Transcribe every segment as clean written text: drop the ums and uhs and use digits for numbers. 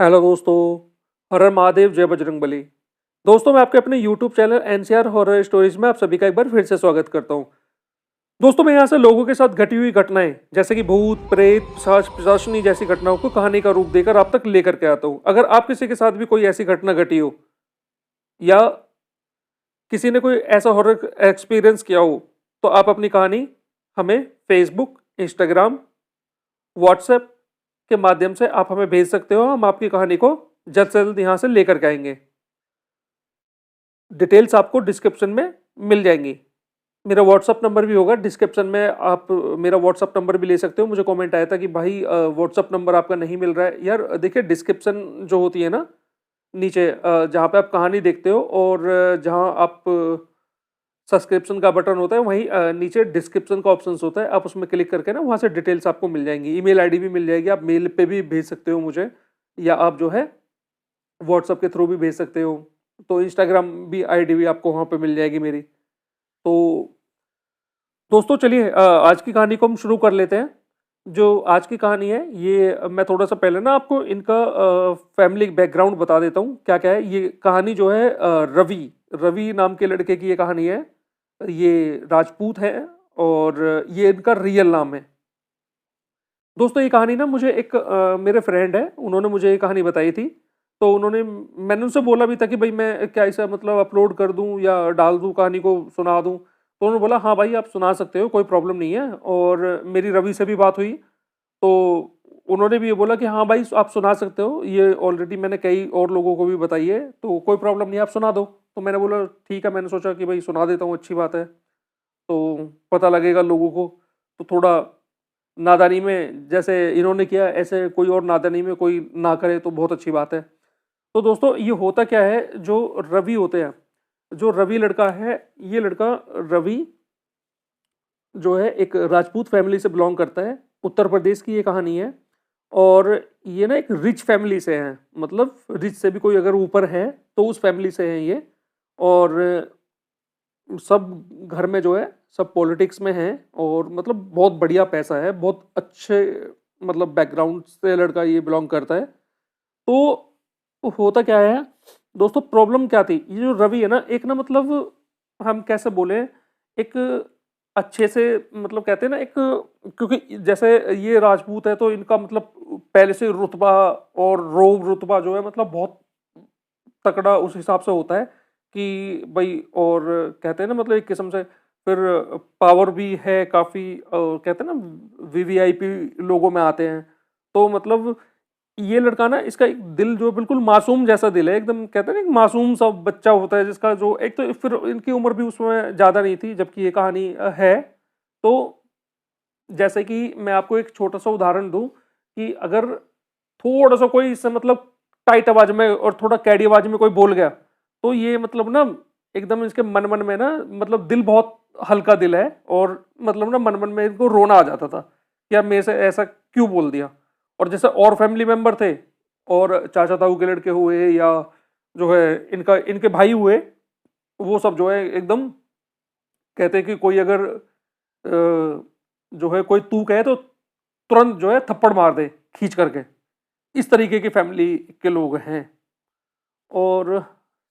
Hello दोस्तों। हर हर महादेव, जय बजरंगबली। दोस्तों, मैं आपके अपने YouTube channel NCR horror stories में आप सभी का एक बार फिर से स्वागत करता हूं। दोस्तों, मैं यहाँ से लोगों के साथ घटी हुई घटनाएं जैसे कि भूत प्रेत पिशाच पिशाचनी जैसी घटनाओं को कहानी का रूप देकर आप तक लेकर के आता हूं। अगर आप किसी के साथ भी कोई ऐसी घटना घटी हो या किसी ने कोई ऐसा हॉरर एक्सपीरियंस किया हो, तो आप अपनी कहानी हमें फेसबुक, इंस्टाग्राम, व्हाट्सएप के माध्यम से आप हमें भेज सकते हो। हम आपकी कहानी को जल्द से जल्द यहाँ से लेकर के आएंगे। डिटेल्स आपको डिस्क्रिप्शन में मिल जाएंगी। मेरा व्हाट्सअप नंबर भी होगा डिस्क्रिप्शन में, आप मेरा व्हाट्सअप नंबर भी ले सकते हो। मुझे कमेंट आया था कि भाई व्हाट्सअप नंबर आपका नहीं मिल रहा है। यार देखिए, डिस्क्रिप्शन जो होती है ना नीचे, जहाँ पे आप कहानी देखते हो और जहाँ आप सब्सक्रिप्शन का बटन होता है, वहीं नीचे डिस्क्रिप्शन का ऑप्शन होता है। आप उसमें क्लिक करके ना वहाँ से डिटेल्स आपको मिल जाएंगी। ईमेल आईडी भी मिल जाएगी, आप मेल पे भी भेज सकते हो मुझे, या आप जो है व्हाट्सअप के थ्रू भी भेज सकते हो। तो इंस्टाग्राम भी आईडी भी आपको वहाँ पे मिल जाएगी मेरी। तो दोस्तों चलिए, आज की कहानी को हम शुरू कर लेते हैं। जो आज की कहानी है, ये मैं थोड़ा सा पहले ना आपको इनका फैमिली बैकग्राउंड बता देता हूँ क्या क्या है। ये कहानी जो है रवि रवि नाम के लड़के की ये कहानी है। ये राजपूत है और ये इनका रियल नाम है। दोस्तों, ये कहानी ना मुझे एक मेरे फ्रेंड है, उन्होंने मुझे ये कहानी बताई थी। तो मैंने उनसे बोला भी था कि भाई मैं क्या इसे मतलब अपलोड कर दूं या डाल दूं, कहानी को सुना दूं। तो उन्होंने बोला हाँ भाई, आप सुना सकते हो, कोई प्रॉब्लम नहीं है। और मेरी रवि से भी बात हुई, तो उन्होंने भी ये बोला कि हाँ भाई, आप सुना सकते हो, ये ऑलरेडी मैंने कई और लोगों को भी बताई है, तो कोई प्रॉब्लम नहीं है, आप सुना दो। तो मैंने बोला ठीक है, मैंने सोचा कि भाई सुना देता हूँ, अच्छी बात है, तो पता लगेगा लोगों को। तो थोड़ा नादानी में जैसे इन्होंने किया, ऐसे कोई और नादानी में कोई ना करे तो बहुत अच्छी बात है। तो दोस्तों, ये होता क्या है, जो रवि होते हैं, जो रवि लड़का है, ये लड़का रवि जो है एक राजपूत फैमिली से बिलोंग करता है। उत्तर प्रदेश की ये कहानी है। और ये ना एक रिच फैमिली से है, मतलब रिच से भी कोई अगर ऊपर है तो उस फैमिली से है ये। और सब घर में जो है सब पॉलिटिक्स में हैं, और मतलब बहुत बढ़िया पैसा है, बहुत अच्छे मतलब बैकग्राउंड से लड़का ये बिलोंग करता है। तो होता क्या है दोस्तों, प्रॉब्लम क्या थी, ये जो रवि है ना, एक ना मतलब हम कैसे बोले, एक अच्छे से मतलब कहते हैं ना एक, क्योंकि जैसे ये राजपूत है तो इनका मतलब पहले से रुतबा और रोब रुतबा जो है मतलब बहुत तकड़ा उस हिसाब से होता है कि भाई, और कहते हैं ना मतलब एक किस्म से फिर पावर भी है काफ़ी, कहते हैं ना वीवीआईपी लोगों में आते हैं। तो मतलब ये लड़का ना, इसका एक दिल जो बिल्कुल मासूम जैसा दिल है, एकदम कहते हैं ना एक मासूम सा बच्चा होता है जिसका जो एक, तो फिर इनकी उम्र भी उसमें ज़्यादा नहीं थी जबकि ये कहानी है। तो जैसे कि मैं आपको एक छोटा सा उदाहरण दूं कि अगर थोड़ा सा कोई इससे मतलब टाइट आवाज में और थोड़ा कैडी आवाज में कोई बोल गया, तो ये मतलब ना एकदम इसके मन मन में ना मतलब दिल बहुत हल्का दिल है, और मतलब ना मन मन में इनको रोना आ जाता था कि यार मेरे से ऐसा क्यों बोल दिया। और जैसे और फैमिली मेंबर थे, और चाचा ताऊ के लड़के हुए या जो है इनका इनके भाई हुए, वो सब जो है एकदम कहते हैं कि कोई अगर जो है कोई तू कहे तो तुरंत जो है थप्पड़ मार दे खींच करके। इस तरीके की फैमिली के लोग हैं। और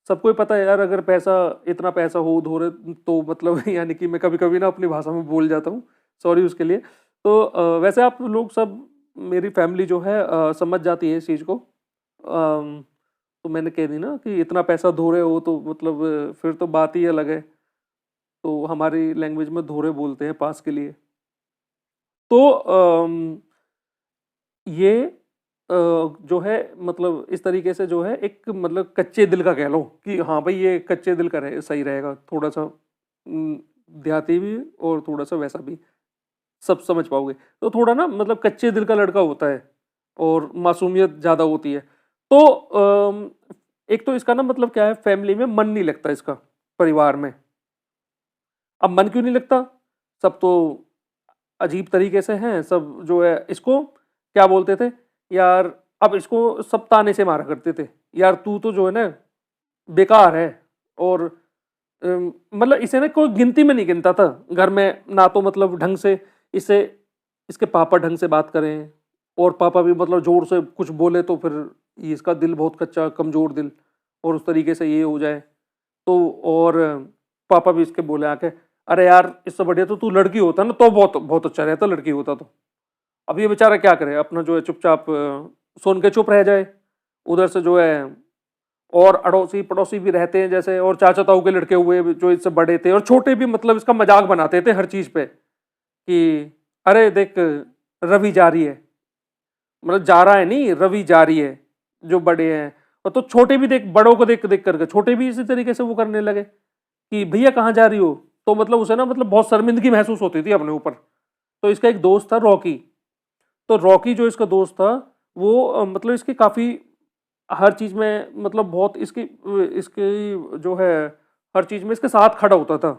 सबको ही पता है यार, अगर पैसा इतना पैसा हो धोरे, तो मतलब यानी कि मैं कभी कभी ना अपनी भाषा में बोल जाता हूँ, सॉरी उसके लिए। तो वैसे आप लोग सब, मेरी फैमिली जो है समझ जाती है इस चीज़ को। तो मैंने कह दी ना कि इतना पैसा धो रहे हो, तो मतलब फिर तो बात ही अलग है। तो हमारी लैंग्वेज में धोरे बोलते हैं पास के लिए। तो ये जो है मतलब इस तरीके से जो है एक मतलब कच्चे दिल का कह लो कि हाँ भाई, ये कच्चे दिल का सही रहेगा, थोड़ा सा देहाती भी और थोड़ा सा वैसा भी, सब समझ पाओगे। तो थोड़ा ना मतलब कच्चे दिल का लड़का होता है और मासूमियत ज़्यादा होती है। तो एक तो इसका ना मतलब क्या है, फैमिली में मन नहीं लगता इसका, परिवार में। अब मन क्यों नहीं लगता, सब तो अजीब तरीके से हैं सब, जो है इसको क्या बोलते थे यार, अब इसको सब ताने से मारा करते थे, यार तू तो जो है ना बेकार है। और मतलब इसे ना कोई गिनती में नहीं गिनता था घर में ना, तो मतलब ढंग से इसे इसके पापा ढंग से बात करें, और पापा भी मतलब जोर से कुछ बोले तो फिर ये इसका दिल बहुत कच्चा कमज़ोर दिल, और उस तरीके से ये हो जाए। तो और पापा भी इसके बोले आके, अरे यार इससे बढ़िया तो तू लड़की होता ना, तो बहुत बहुत अच्छा रहता लड़की होता तो। अब ये बेचारा क्या करे, अपना जो है चुपचाप सुन के चुप रह जाए। उधर से जो है और अड़ोसी पड़ोसी भी रहते हैं जैसे, और चाचा ताऊ के लड़के हुए जो इससे बड़े थे और छोटे भी, मतलब इसका मजाक बनाते थे हर चीज पे कि अरे देख रवि जा रही है, मतलब जा रहा है नहीं, रवि जा रही है, जो बड़े हैं। और तो छोटे भी देख, बड़ों को देख देख करके छोटे भी इसी तरीके से वो करने लगे कि भैया कहाँ जा रही हो। तो मतलब उसे ना, मतलब बहुत शर्मिंदगी महसूस होती थी अपने ऊपर। तो इसका एक दोस्त था रॉकी। तो रॉकी जो इसका दोस्त था वो मतलब इसकी काफ़ी हर चीज़ में, मतलब बहुत इसकी इसकी जो है हर चीज़ में इसके साथ खड़ा होता था।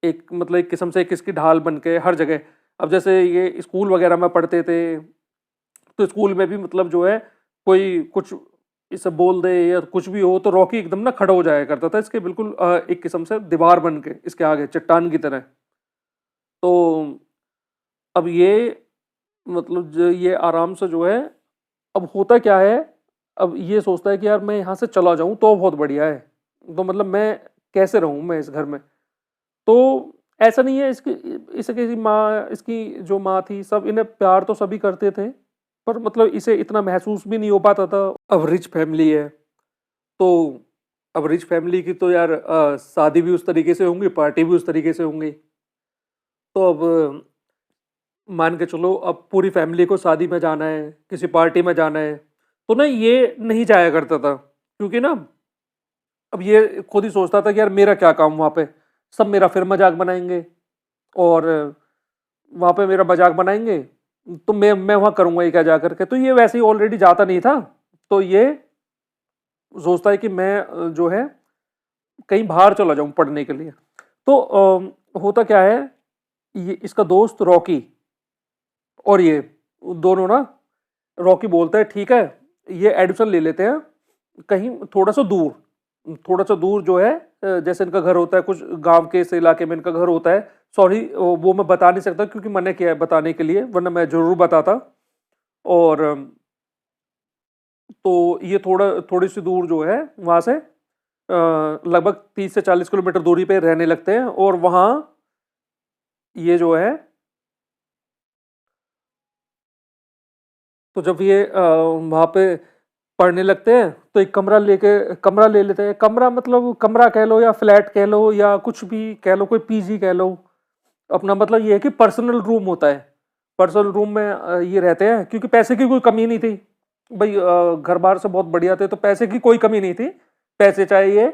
एक मतलब एक किस्म से एक इसकी ढाल बन के हर जगह। अब जैसे ये स्कूल वगैरह में पढ़ते थे, तो स्कूल में भी मतलब जो है कोई कुछ इसे बोल दे या कुछ भी हो, तो रॉकी एकदम ना खड़ा हो जाया करता था इसके बिल्कुल एक किस्म से दीवार बन के इसके आगे, चट्टान की तरह। तो अब ये मतलब जो ये आराम से जो है, अब होता क्या है, अब ये सोचता है कि यार मैं यहाँ से चला जाऊँ तो बहुत बढ़िया है। तो मतलब मैं कैसे रहूँ मैं इस घर में। तो ऐसा नहीं है, इसकी इसकी माँ, इसकी जो माँ थी, सब इन्हें प्यार तो सभी करते थे, पर मतलब इसे इतना महसूस भी नहीं हो पाता था। अब रिच फैमिली है, तो अब रिच फैमिली की तो यार शादी भी उस तरीके से होंगी, पार्टी भी उस तरीके से होंगी। तो अब मान के चलो, अब पूरी फैमिली को शादी में जाना है, किसी पार्टी में जाना है, तो ना ये नहीं जाया करता था, क्योंकि ना अब ये खुद ही सोचता था कि यार मेरा क्या काम वहाँ पे, सब मेरा फिर मजाक बनाएंगे, और वहाँ पे मेरा मजाक बनाएंगे, तो मैं वहाँ करूँगा ही क्या जा करके। तो ये वैसे ही ऑलरेडी जाता नहीं था, तो ये सोचता है कि मैं जो है कहीं बाहर चला जाऊँ पढ़ने के लिए। तो होता क्या है, ये इसका दोस्त रॉकी और ये दोनों ना, रॉकी बोलता है ठीक है, ये एडमिशन ले लेते हैं कहीं थोड़ा सा दूर, थोड़ा सा दूर जो है जैसे इनका घर होता है कुछ गांव के इस इलाके में इनका घर होता है। सॉरी वो मैं बता नहीं सकता क्योंकि मैंने किया है बताने के लिए, वरना मैं जरूर बताता। और तो ये थोड़ी सी दूर जो है वहाँ से लगभग 30 से 40 किलोमीटर दूरी पे रहने लगते हैं। और वहाँ ये जो है, तो जब ये वहाँ पे पढ़ने लगते हैं तो एक कमरा ले लेते हैं। कमरा मतलब कमरा कह लो या फ्लैट कह लो या कुछ भी कह लो, कोई पीजी कह लो। अपना मतलब ये है कि पर्सनल रूम होता है। पर्सनल रूम में ये रहते हैं, क्योंकि पैसे की कोई कमी नहीं थी भाई, घर बार से बहुत बढ़िया थे, तो पैसे की कोई कमी नहीं थी। पैसे चाहे ये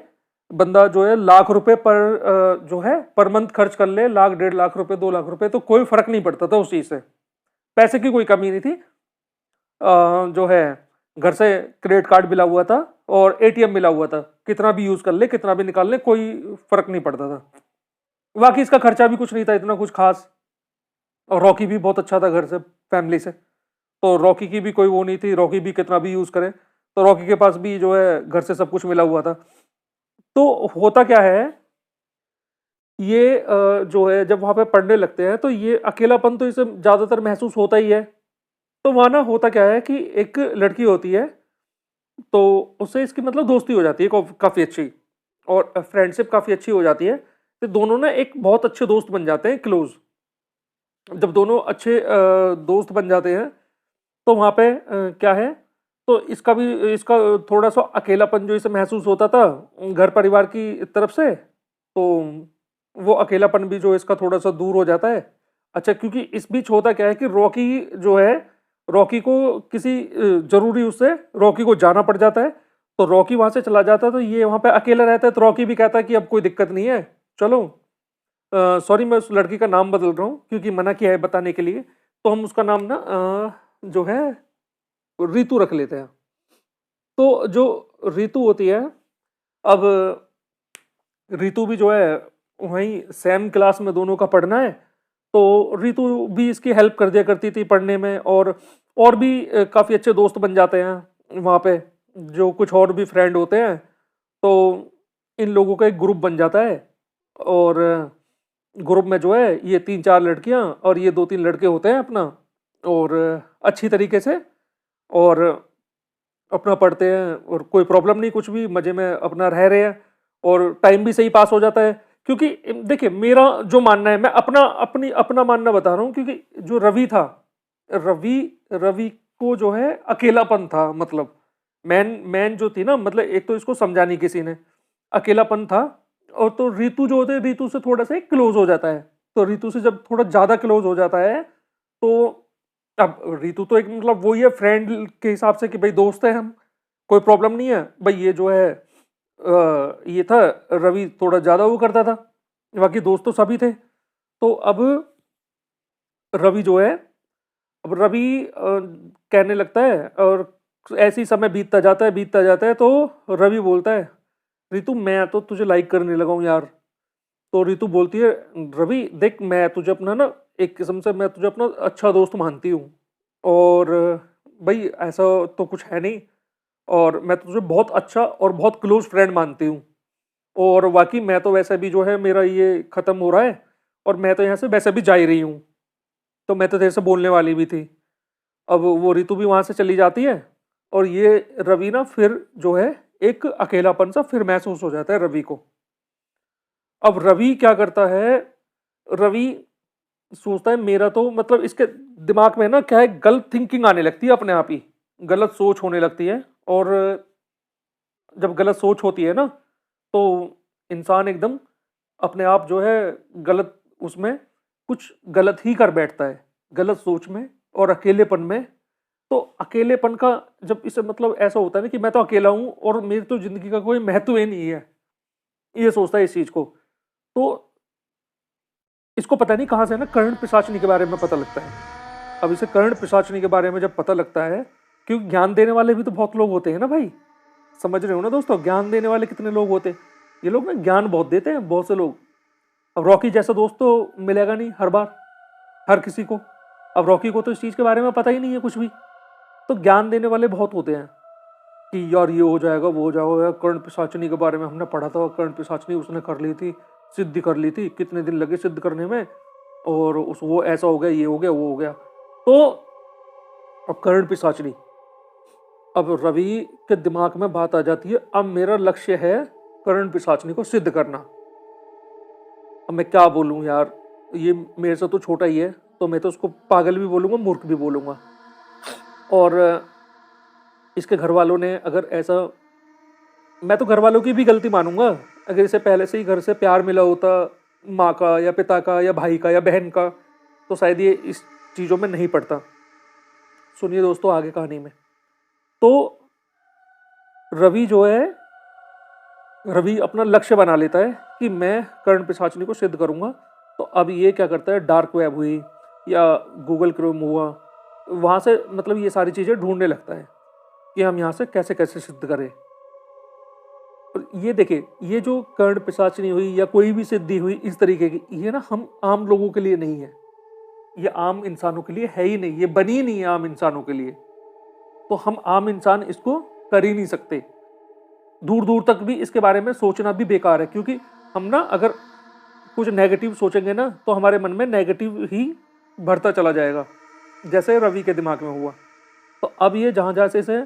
बंदा जो है लाख रुपए पर जो है पर मंथ खर्च कर ले, लाख 1.5 लाख रुपए 2 लाख रुपए, तो कोई फर्क नहीं पड़ता था उस चीज से। पैसे की कोई कमी नहीं थी। जो है घर से क्रेडिट कार्ड मिला हुआ था और एटीएम मिला हुआ था, कितना भी यूज कर ले कितना भी निकाल ले कोई फर्क नहीं पड़ता था। बाकी इसका खर्चा भी कुछ नहीं था इतना कुछ खास। और रॉकी भी बहुत अच्छा था घर से, फैमिली से, तो रॉकी की भी कोई वो नहीं थी, रॉकी भी कितना भी यूज करे, तो रॉकी के पास भी जो है घर से सब कुछ मिला हुआ था। तो होता क्या है, ये जो है जब वहां पे पढ़ने लगते हैं तो ये अकेलापन तो इसे ज्यादातर महसूस होता ही है। तो वहां ना होता क्या है कि एक लड़की होती है, तो उससे इसकी मतलब दोस्ती हो जाती है काफी अच्छी, और फ्रेंडशिप काफी अच्छी हो जाती है। तो दोनों ना एक बहुत अच्छे दोस्त बन जाते हैं, क्लोज। जब दोनों अच्छे दोस्त बन जाते हैं तो वहाँ पे क्या है, तो इसका थोड़ा सा अकेलापन जो इसे महसूस होता था घर परिवार की तरफ से, तो वो अकेलापन भी जो इसका थोड़ा सा दूर हो जाता है। अच्छा, क्योंकि इस बीच होता क्या है कि रॉकी जो है, रॉकी को किसी जरूरी उससे रॉकी को जाना पड़ जाता है, तो रॉकी वहां से चला जाता है, तो ये वहां पे अकेला रहता है। तो रॉकी भी कहता है कि अब कोई दिक्कत नहीं है, चलो। सॉरी मैं उस लड़की का नाम बदल रहा हूँ क्योंकि मना किया है बताने के लिए, तो हम उसका नाम ना जो है ऋतु रख लेते हैं। तो जो ऋतु होती है, अब ऋतु भी जो है वहीं सेम क्लास में दोनों का पढ़ना है, तो ऋतु भी इसकी हेल्प कर दिया करती थी पढ़ने में। और भी काफ़ी अच्छे दोस्त बन जाते हैं वहाँ पे, जो कुछ और भी फ्रेंड होते हैं। तो इन लोगों का एक ग्रुप बन जाता है, और ग्रुप में जो है ये 3 4 लड़कियां और ये 2 3 लड़के होते हैं अपना, और अच्छी तरीके से। और अपना पढ़ते हैं और कोई प्रॉब्लम नहीं, कुछ भी मजे में अपना रह रहे हैं और टाइम भी सही पास हो जाता है। क्योंकि देखिए मेरा जो मानना है, मैं अपना मानना बता रहा हूँ, क्योंकि जो रवि था, रवि रवि को जो है अकेलापन था, मतलब मैन मैन जो थी ना, मतलब एक तो इसको समझा नहीं किसी ने, अकेलापन था। और तो रीतू जो होते हैं, रीतू से थोड़ा सा क्लोज हो जाता है, तो रीतू से जब थोड़ा ज्यादा क्लोज हो जाता है तो अब रीतू तो एक मतलब वही है फ्रेंड के हिसाब से कि भाई दोस्त है हम, कोई प्रॉब्लम नहीं है भाई। ये जो है ये था, रवि थोड़ा ज्यादा वो करता था, बाकी दोस्त तो सभी थे। तो अब रवि जो है, अब रवि कहने लगता है, और ऐसे ही समय बीतता जाता है तो रवि बोलता है, रितु मैं तो तुझे लाइक करने लगा हूँ यार। तो रितु बोलती है, रवि देख मैं तुझे अपना ना, एक किस्म से मैं तुझे अपना अच्छा दोस्त मानती हूँ, और भाई ऐसा तो कुछ है नहीं, और मैं तुझे बहुत अच्छा और बहुत क्लोज फ्रेंड मानती हूँ। और वाकई मैं तो वैसे भी जो है मेरा ये खत्म हो रहा है, और मैं तो यहाँ से वैसे भी जा ही रही हूँ, तो मैं तो तेरे से बोलने वाली भी थी। अब वो रितु भी वहां से चली जाती है, और ये रवि ना फिर जो है एक अकेलापन सा फिर महसूस हो जाता है रवि को। अब रवि क्या करता है, रवि सोचता है मेरा तो मतलब, इसके दिमाग में ना क्या है, गलत थिंकिंग आने लगती है अपने आप ही, गलत सोच होने लगती है। और जब गलत सोच होती है ना, तो इंसान एकदम अपने आप जो है गलत उसमें कुछ गलत ही कर बैठता है, गलत सोच में और अकेलेपन में। तो अकेलेपन का जब इसे मतलब ऐसा होता है ना कि मैं तो अकेला हूं और मेरी तो जिंदगी का कोई महत्व ही नहीं है, ये सोचता है इस चीज को। तो इसको पता नहीं कहां से ना कर्ण पिशाचनी के बारे में पता लगता है। अब इसे कर्ण पिशाचनी के बारे में जब पता लगता है, क्योंकि ज्ञान देने वाले भी तो बहुत लोग होते हैं ना भाई, समझ रहे हो ना दोस्तों, ज्ञान देने वाले कितने लोग होते हैं। ये लोग ना ज्ञान बहुत देते हैं, बहुत से लोग। अब रॉकी जैसा दोस्त तो मिलेगा नहीं हर बार, हर किसी को। अब रॉकी को तो इस चीज के बारे में पता ही नहीं है कुछ भी, तो ज्ञान देने वाले बहुत होते हैं कि यार ये हो जाएगा वो हो जाएगा। कर्ण पिशाचनी के बारे में हमने पढ़ा था, कर्ण पिशाचनी उसने कर ली थी, सिद्धि कर ली थी, कितने दिन लगे सिद्ध करने में, और उस वो ऐसा हो गया, ये हो गया, वो हो गया। तो अब कर्ण पिशाचनी, अब रवि के दिमाग में बात आ जाती है, अब मेरा लक्ष्य है कर्ण पिशाचनी को सिद्ध करना। अब मैं क्या बोलूं यार, ये मेरे से तो छोटा ही है, तो मैं तो उसको पागल भी बोलूंगा, मूर्ख भी बोलूंगा। और इसके घर वालों ने अगर ऐसा, मैं तो घर वालों की भी गलती मानूंगा, अगर इसे पहले से ही घर से प्यार मिला होता, माँ का या पिता का या भाई का या बहन का, तो शायद ये इस चीज़ों में नहीं पड़ता। सुनिए दोस्तों आगे कहानी में। तो रवि जो है, रवि अपना लक्ष्य बना लेता है कि मैं कर्ण पिशाचनी को सिद्ध करूंगा। तो अब ये क्या करता है, डार्क वेब हुई या गूगल क्रोम हुआ, वहाँ से मतलब ये सारी चीज़ें ढूंढने लगता है कि हम यहाँ से कैसे कैसे सिद्ध करें। और ये देखिए, ये जो कर्ण पिशाचनी हुई या कोई भी सिद्धि हुई इस तरीके की, ये ना हम आम लोगों के लिए नहीं है, ये आम इंसानों के लिए है ही नहीं, ये बनी नहीं है आम इंसानों के लिए। तो हम आम इंसान इसको कर ही नहीं सकते, दूर दूर तक भी इसके बारे में सोचना भी बेकार है, क्योंकि हम ना अगर कुछ नेगेटिव सोचेंगे ना, तो हमारे मन में नेगेटिव ही बढ़ता चला जाएगा, जैसे रवि के दिमाग में हुआ। तो अब ये जहाँ जहाँ से इसे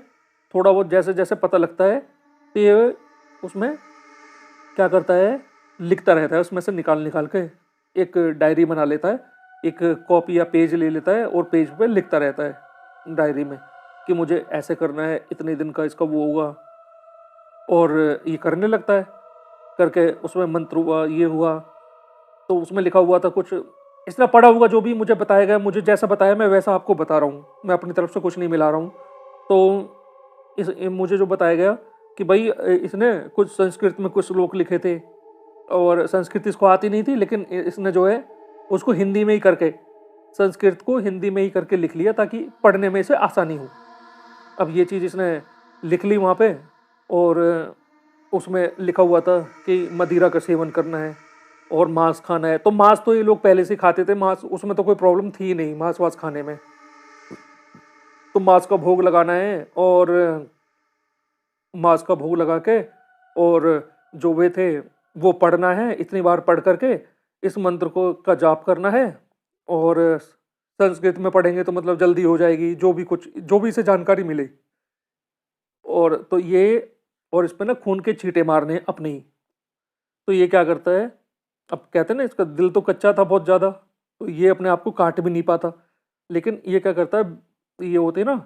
थोड़ा बहुत जैसे जैसे पता लगता है, तो ये उसमें क्या करता है, लिखता रहता है, उसमें से निकाल निकाल के एक डायरी बना लेता है, एक कॉपी या पेज ले लेता है और पेज पे लिखता रहता है डायरी में कि मुझे ऐसे करना है, इतने दिन का इसका वो होगा। और ये करने लगता है, करके उसमें मंत्र हुआ, ये हुआ। तो उसमें लिखा हुआ था कुछ इस तरह, पढ़ा हुआ जो भी मुझे बताया गया, मुझे जैसा बताया मैं वैसा आपको बता रहा हूँ, मैं अपनी तरफ से कुछ नहीं मिला रहा हूँ। तो मुझे जो बताया गया कि भाई इसने कुछ संस्कृत में कुछ श्लोक लिखे थे, और संस्कृत इसको आती नहीं थी, लेकिन इसने जो है उसको हिंदी में ही करके, संस्कृत को हिंदी में ही करके लिख लिया ताकि पढ़ने में इसे आसानी हो। अब ये चीज़ इसने लिख ली वहाँ पे, और उसमें लिखा हुआ था कि मदिरा का सेवन करना है और मांस खाना है। तो मांस तो ये लोग पहले से खाते थे, मांस उसमें तो कोई प्रॉब्लम थी नहीं मांस वास खाने में। तो मांस का भोग लगाना है, और मांस का भोग लगा के, और जो वे थे वो पढ़ना है, इतनी बार पढ़ करके इस मंत्र को का जाप करना है। और संस्कृत में पढ़ेंगे तो मतलब जल्दी हो जाएगी, जो भी कुछ जो भी इसे जानकारी मिले। और तो ये और इस पे ना खून के छींटे मारने हैं अपने ही। तो ये क्या करता है, अब कहते हैं ना इसका दिल तो कच्चा था बहुत ज़्यादा, तो ये अपने आप को काट भी नहीं पाता। लेकिन ये क्या करता है, ये होती है ना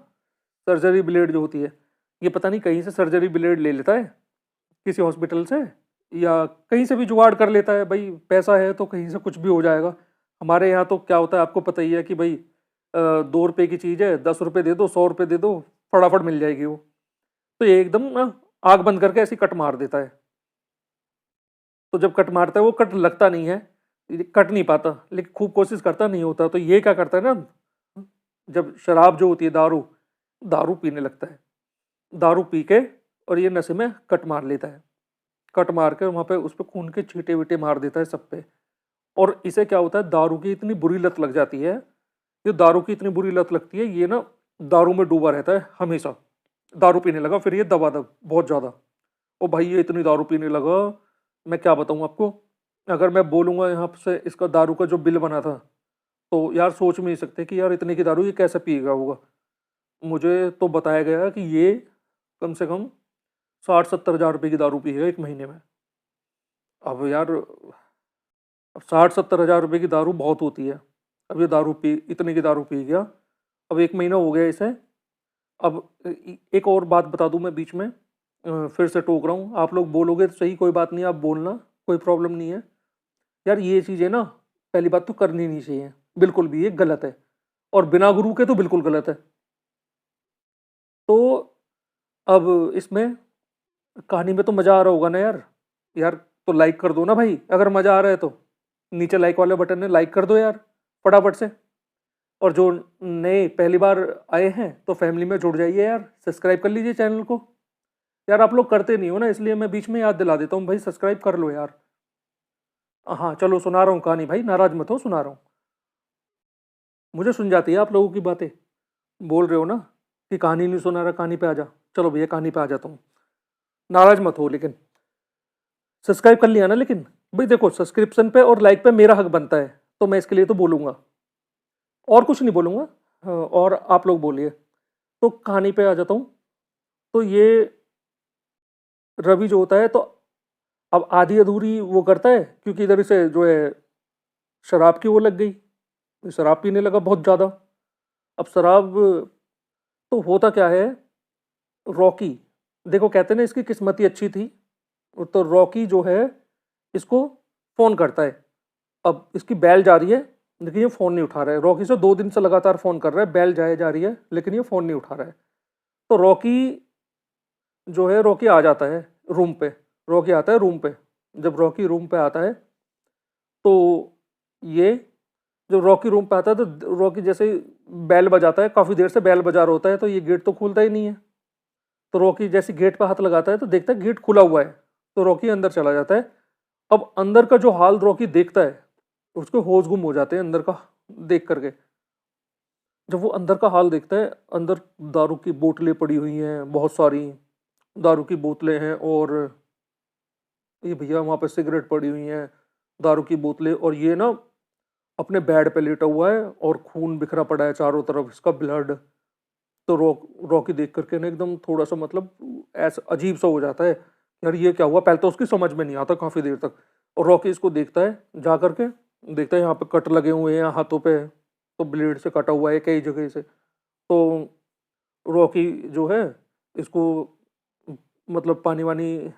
सर्जरी ब्लेड जो होती है, ये पता नहीं कहीं से सर्जरी ब्लेड ले लेता है किसी हॉस्पिटल से, या कहीं से भी जुगाड़ कर लेता है। भाई पैसा है तो कहीं से कुछ भी हो जाएगा। हमारे यहाँ तो क्या होता है आपको पता ही है कि भाई 2 रुपए की चीज़ है, 10 रुपए दे दो, 100 रुपए दे दो, फटाफट मिल जाएगी वो। तो ये एकदम ना आग बंद करके ऐसी कट मार देता है। तो जब कट मारता है वो कट लगता नहीं है, ये कट नहीं पाता, लेकिन खूब कोशिश करता नहीं होता। तो ये क्या करता है ना, जब शराब जो होती है, दारू दारू पीने लगता है, दारू पी के और ये नशे में कट मार लेता है। कट मार के वहाँ पे उस पे खून के छींटे वीटे मार देता है सब पे। और इसे क्या होता है, दारू की इतनी बुरी लत लग जाती है, ये दारू की इतनी बुरी लत लगती है, ये ना दारू में डूबा रहता है हमेशा। दारू पीने लगा फिर ये दबादब बहुत ज़्यादा। ओ भाई ये इतनी दारू पीने लगा, मैं क्या बताऊँ आपको। अगर मैं बोलूँगा यहाँ से इसका दारू का जो बिल बना था, तो यार सोच भी नहीं सकते कि यार इतने की दारू ये कैसे पिएगा होगा। मुझे तो बताया गया कि ये कम से कम 60-70 हज़ार रुपये की दारू पिएगा एक महीने में। अब यार, अब 60-70 हज़ार रुपये की दारू बहुत होती है। अब ये दारू पी इतने की दारू पी गया, अब एक महीना हो गया इसे। अब एक और बात बता दूं मैं बीच में, फिर से टोक रहा हूँ, आप लोग बोलोगे तो सही, कोई बात नहीं, आप बोलना, कोई प्रॉब्लम नहीं है। यार ये चीज़ें ना पहली बात तो करनी नहीं चाहिए, बिल्कुल भी, ये गलत है, और बिना गुरु के तो बिल्कुल गलत है। तो अब इसमें कहानी में तो मज़ा आ रहा होगा ना यार। यार तो लाइक कर दो ना भाई, अगर मज़ा आ रहा है तो नीचे लाइक वाले बटन ने लाइक कर दो यार फटाफट से। और जो नए पहली बार आए हैं तो फैमिली में जुड़ जाइए यार, सब्सक्राइब कर लीजिए चैनल को। यार आप लोग करते नहीं हो ना, इसलिए मैं बीच में याद दिला देता हूँ, भाई सब्सक्राइब कर लो यार। हाँ चलो सुना रहा हूँ कहानी, भाई नाराज मत हो, सुना रहा हूँ। मुझे सुन जाती है आप लोगों की बातें। बोल रहे हो ना कि कहानी नहीं सुना रहा, कहानी पे आ जा। चलो भैया कहानी पे आ जाता हूँ, नाराज मत हो। लेकिन सब्सक्राइब कर लिया ना, लेकिन भाई देखो सब्सक्रिप्शन पे और लाइक पे मेरा हक बनता है, तो मैं इसके लिए तो बोलूँगा, और कुछ नहीं बोलूँगा। हाँ, और आप लोग बोलिए। तो कहानी पे आ जाता हूँ। तो ये रवि जो होता है, तो अब आधी अधूरी वो करता है, क्योंकि इधर से जो है शराब की वो लग गई, शराब पीने लगा बहुत ज़्यादा। अब शराब, तो होता क्या है, रॉकी, देखो कहते हैं ना इसकी किस्मत ही अच्छी थी। तो रॉकी जो है इसको फ़ोन करता है। अब इसकी बैल जा रही है, लेकिन ये फ़ोन नहीं उठा रहा है। रॉकी से 2 दिन से लगातार फ़ोन कर रहा है, बैल जाए जा रही है, लेकिन ये फ़ोन नहीं उठा रहा है। तो रॉकी जो है, रॉकी आ जाता है रूम पे। रॉकी आता है रूम पे। जब रॉकी रूम पे आता है, तो ये जब रॉकी रूम पे आता है, तो रॉकी जैसे ही बैल बजाता है, काफ़ी देर से बैल बजा रहा होता है, तो ये गेट तो खुलता ही नहीं है। तो रॉकी जैसे गेट पे हाथ लगाता है तो देखता है गेट खुला हुआ है। तो रॉकी अंदर चला जाता है। अब अंदर का जो हाल रॉकी देखता है, उसके होश गुम हो जाते हैं अंदर का देख करके। जब वो अंदर का हाल देखता है, अंदर दारू की बोतलें पड़ी हुई हैं, बहुत सारी दारू की बोतलें हैं, और ये भैया वहाँ पे सिगरेट पड़ी हुई हैं, दारू की बोतलें, और ये ना अपने बेड पे लेटा हुआ है, और खून बिखरा पड़ा है चारों तरफ, इसका ब्लड। तो रॉकी देख करके ना एकदम थोड़ा सा मतलब ऐसा अजीब सा हो जाता है, यार ये क्या हुआ। पहले तो उसकी समझ में नहीं आता काफ़ी देर तक। और रॉकी इसको देखता है, जा करके देखता है यहाँ पे कट लगे हुए हैं हाथों पे, तो ब्लेड से कटा हुआ है कई जगह से। तो रॉकी जो है इसको मतलब पानी वानी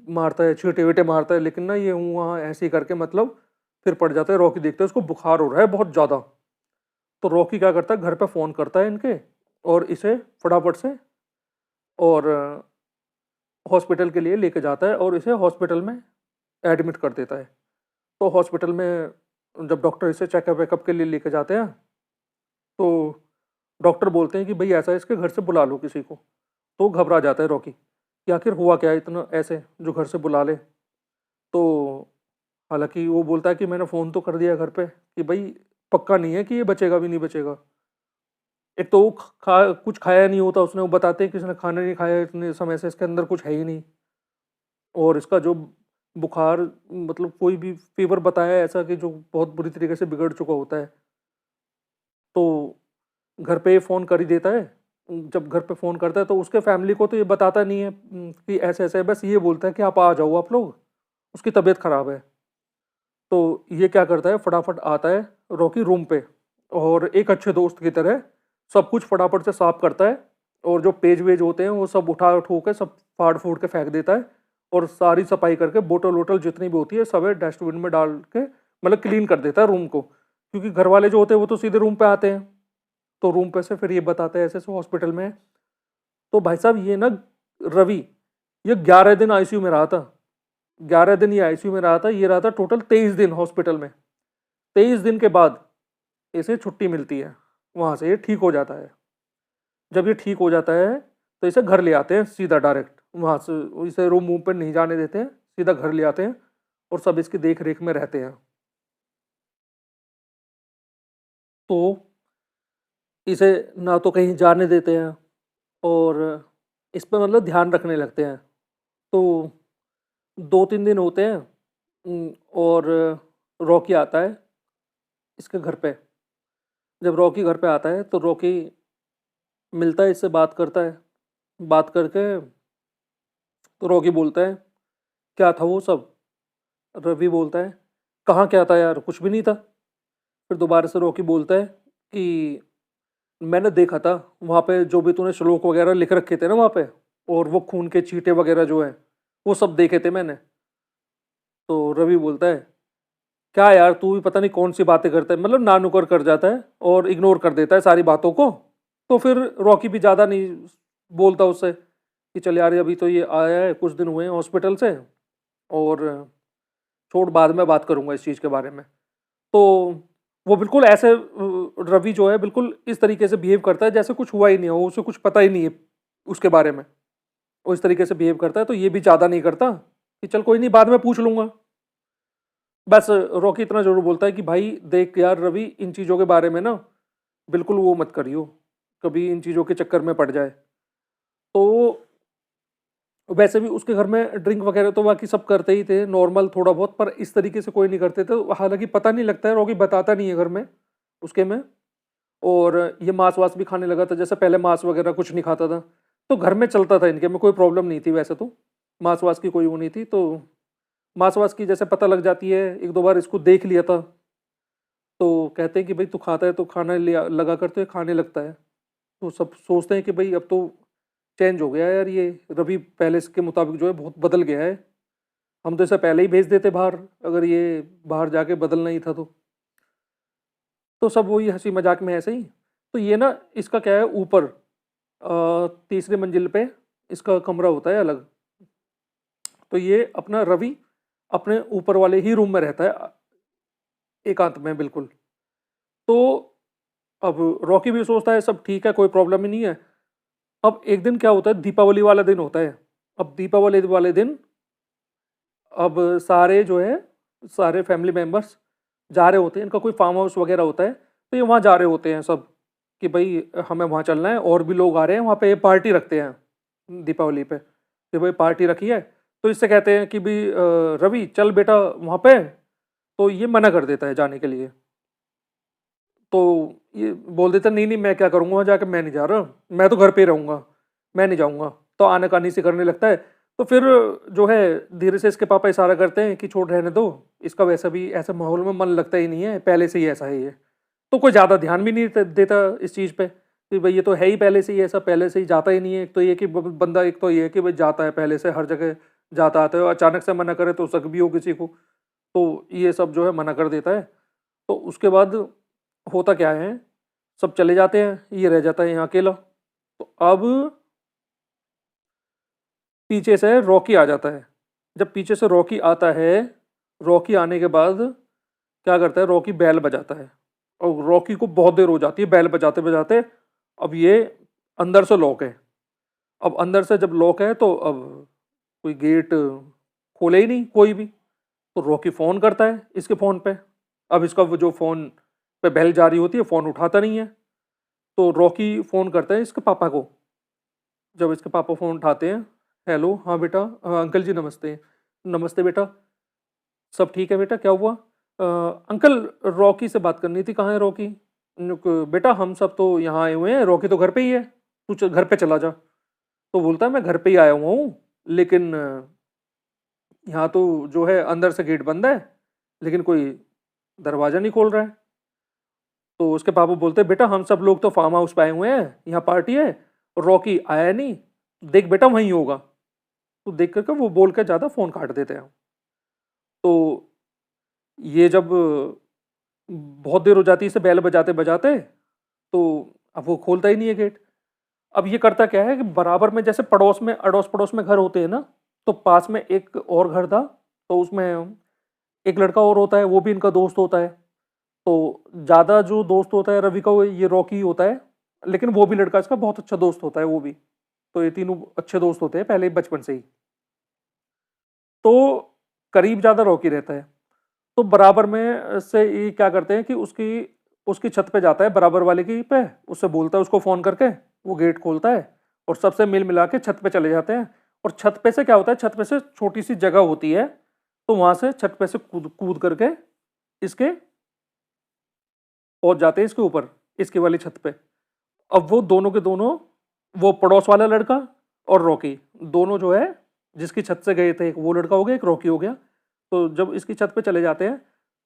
मारता है, छींटे वीटे मारता है, लेकिन ना ये वहाँ ऐसे ही करके मतलब फिर पड़ जाता है। रॉकी देखता है उसको बुखार हो रहा है बहुत ज़्यादा। तो रॉकी क्या करता है, घर पे फ़ोन करता है इनके, और इसे फटाफट से और हॉस्पिटल के लिए लेके जाता है, और इसे हॉस्पिटल में एडमिट कर देता है। तो हॉस्पिटल में जब डॉक्टर इसे चेकअप वेकअप के लिए लेके जाते हैं, तो डॉक्टर बोलते हैं कि भाई ऐसा है, इसके घर से बुला लो किसी को। तो घबरा जाता है रॉकी कि आखिर हुआ क्या है इतना ऐसे जो घर से बुला ले। तो हालांकि वो बोलता है कि मैंने फ़ोन तो कर दिया घर पे कि भाई पक्का नहीं है कि ये बचेगा भी नहीं बचेगा। एक तो वो कुछ खाया नहीं होता उसने, वो बताते हैं कि इसने खाना नहीं खाया इतने समय से, इसके अंदर कुछ है ही नहीं। और इसका जो बुखार, मतलब कोई भी फीवर बताया ऐसा कि जो बहुत बुरी तरीके से बिगड़ चुका होता है। तो घर पे फ़ोन कर ही देता है, जब घर पे फ़ोन करता है तो उसके फैमिली को तो ये बताता नहीं है कि ऐसे-ऐसे है, बस ये बोलता है कि आप आ जाओ आप लोग, उसकी तबीयत ख़राब है। तो ये क्या करता है, फटाफट आता है रॉकी रूम पे और एक अच्छे दोस्त की तरह सब कुछ फटाफट से साफ करता है और जो पेज वेज होते हैं वो सब उठा उठू के सब फाड़ फूड़ के फेंक देता है और सारी सफाई करके बोतल वोटल जितनी भी होती है सब डस्टबिन में डाल के मतलब क्लीन कर देता है रूम को, क्योंकि घर वाले जो होते हैं वो तो सीधे रूम पे आते हैं। तो रूम पे से फिर ये बताते हैं ऐसे ऐसे हॉस्पिटल में है। तो भाई साहब ये ना रवि, ये 11 दिन आईसीयू में रहा था। 11 दिन ये आईसीयू में रहा था, ये रहा था टोटल 23 दिन हॉस्पिटल में। 23 दिन के बाद इसे छुट्टी मिलती है, वहाँ से ये ठीक हो जाता है। जब ये ठीक हो जाता है तो इसे घर ले आते हैं सीधा डायरेक्ट, वहाँ से इसे रूम वूम पर नहीं जाने देते हैं, सीधा घर ले आते हैं और सब इसकी देख रेख में रहते हैं। तो इसे ना तो कहीं जाने देते हैं और इस पे मतलब ध्यान रखने लगते हैं। तो 2-3 दिन होते हैं और रॉकी आता है इसके घर पे। जब रॉकी घर पे आता है तो रॉकी मिलता है, इससे बात करता है। बात करके तो रॉकी बोलता है, क्या था वो सब? रवि बोलता है, कहाँ क्या था यार, कुछ भी नहीं था। फिर दोबारा से रॉकी बोलता है कि मैंने देखा था वहाँ पे जो भी तूने श्लोक वगैरह लिख रखे थे ना वहाँ पे, और वो खून के छींटे वगैरह जो है वो सब देखे थे मैंने। तो रवि बोलता है, क्या यार तू भी पता नहीं कौन सी बातें करता है, मतलब नानुकर कर जाता है और इग्नोर कर देता है सारी बातों को। तो फिर रॉकी भी ज़्यादा नहीं बोलता उससे कि चल यार अभी तो ये आया है, कुछ दिन हुए हैं हॉस्पिटल से, और छोड़ बाद में बात करूंगा इस चीज़ के बारे में। तो वो बिल्कुल ऐसे रवि जो है बिल्कुल इस तरीके से बिहेव करता है जैसे कुछ हुआ ही नहीं हो, उसे कुछ पता ही नहीं है उसके बारे में। वो इस तरीके से बिहेव करता है, तो ये भी ज़्यादा नहीं करता कि चल कोई नहीं बाद में पूछ लूंगा। बस रॉकी इतना जरूर बोलता है कि भाई देख यार रवि, इन चीज़ों के बारे में ना बिल्कुल वो मत करियो, कभी इन चीज़ों के चक्कर में पड़ जाए। तो वैसे भी उसके घर में ड्रिंक वगैरह तो बाकी सब करते ही थे नॉर्मल थोड़ा बहुत, पर इस तरीके से कोई नहीं करते थे। हालांकि पता नहीं लगता है, रॉकी बताता नहीं है घर में उसके में। और ये मांस वास भी खाने लगा था, जैसे पहले मांस वगैरह कुछ नहीं खाता था। तो घर में चलता था, इनके में कोई प्रॉब्लम नहीं थी वैसे तो, मांस वास की कोई वो नहीं थी। तो मांस वास की जैसे पता लग जाती है, एक दो बार इसको देख लिया था तो कहते हैं कि भाई तू खाता है तो खाना लिया लगा कर तो ये खाने लगता है। तो सब सोचते हैं कि भाई अब तो चेंज हो गया है यार, ये रवि पहले के मुताबिक जो है बहुत बदल गया है, हम तो इसे पहले ही भेज देते बाहर अगर ये बाहर जाके बदलना ही था तो सब वही हंसी मजाक में ऐसे ही। तो ये ना इसका क्या है, ऊपर तीसरी मंजिल पे इसका कमरा होता है अलग। तो ये अपना रवि अपने ऊपर वाले ही रूम में रहता है एकांत में बिल्कुल। तो अब रॉकी भी सोचता है सब ठीक है, कोई प्रॉब्लम ही नहीं है। अब एक दिन क्या होता है, दीपावली वाला दिन होता है। अब दीपावली वाले दिन अब सारे जो है सारे फैमिली मेम्बर्स जा रहे होते हैं, इनका कोई फार्म हाउस वगैरह होता है तो ये वहाँ जा रहे होते हैं सब कि भाई हमें वहाँ चलना है, और भी लोग आ रहे हैं वहाँ पे, पार्टी रखते हैं दीपावली पे कि भाई पार्टी रखी है। तो इससे कहते हैं कि भाई रवि चल बेटा वहाँ पे, तो ये मना कर देता है जाने के लिए। तो ये बोल देता नहीं नहीं मैं क्या करूँगा वहाँ जाकर, मैं नहीं जा रहा, मैं तो घर पे ही रहूँगा, मैं नहीं जाऊँगा। तो आनाकानी से करने लगता है। तो फिर जो है धीरे से इसके पापा इशारा करते हैं कि छोड़ रहने दो, इसका वैसा भी ऐसे माहौल में मन लगता ही नहीं है, पहले से ही ऐसा है ये। तो कोई ज़्यादा ध्यान भी नहीं देता इस चीज़ पे कि भाई ये तो है ही पहले से ही ऐसा, पहले से ही जाता ही नहीं है। एक तो ये कि बंदा, एक तो ये है कि भाई जाता है पहले से हर जगह जाता आता है, अचानक से मना करे तो शक भी हो किसी को, तो ये सब जो है मना कर देता है। तो उसके बाद होता क्या है, सब चले जाते हैं, ये रह जाता है यहाँ अकेला। तो अब पीछे से रॉकी आ जाता है। जब पीछे से रॉकी आता है, रॉकी आने के बाद क्या करता है, रॉकी बैल बजाता है और रॉकी को बहुत देर हो जाती है बैल बजाते बजाते। अब ये अंदर से लॉक है। अब अंदर से जब लॉक है तो अब कोई गेट खोले ही नहीं कोई भी। तो रॉकी फ़ोन करता है इसके फ़ोन पे। अब इसका वो जो फ़ोन पे बेल जा रही होती है, फ़ोन उठाता नहीं है। तो रॉकी फ़ोन करता है इसके पापा को। जब इसके पापा फ़ोन उठाते हैं, हेलो हाँ बेटा, अंकल जी नमस्ते। नमस्ते बेटा, सब ठीक है बेटा, क्या हुआ? अंकल रॉकी से बात करनी थी, कहाँ है रॉकी? बेटा हम सब तो यहाँ आए हुए हैं, रॉकी तो घर पे ही है। तू घर पे चला जा। तो बोलता है मैं घर पे ही आया हुआ हूँ, लेकिन यहाँ तो जो है अंदर से गेट बंद है, लेकिन कोई दरवाजा नहीं खोल रहा है। तो उसके पापा बोलते हैं बेटा हम सब लोग तो फार्म हाउस पे आए हुए हैं, यहाँ पार्टी है, और रॉकी आया नहीं, देख बेटा वहीं होगा। तो देख करके वो बोल के ज़्यादा फ़ोन काट देते हैं। तो ये जब बहुत देर हो जाती है इसे बेल बजाते बजाते, तो अब वो खोलता ही नहीं है गेट। अब ये करता क्या है कि बराबर में जैसे पड़ोस में अड़ोस पड़ोस में घर होते हैं ना, तो पास में एक और घर था, तो उसमें एक लड़का और होता है, वो भी इनका दोस्त होता है। तो ज़्यादा जो दोस्त होता है रवि का वो ये रॉकी होता है, लेकिन वो भी लड़का इसका बहुत अच्छा दोस्त होता है वो भी। तो ये तीनों अच्छे दोस्त होते हैं पहले ही बचपन से ही। तो करीब ज़्यादा रॉकी रहता है। तो बराबर में से ये क्या करते हैं कि उसकी उसकी छत पे जाता है, बराबर वाले की पे, उससे बोलता है उसको फ़ोन करके, वो गेट खोलता है और सबसे मिल मिला के छत पे चले जाते हैं। और छत पे से क्या होता है, छत पे से छोटी सी जगह होती है, तो वहां से छत पे से कूद कूद करके इसके पहुंच जाते हैं इसके ऊपर, इसकी वाली छत पे। अब वो दोनों के दोनों, वो पड़ोस वाला लड़का और रॉकी, दोनों जो है जिसकी छत से गए थे, एक वो लड़का हो गया एक रॉकी हो गया। तो जब इसकी छत पे चले जाते हैं,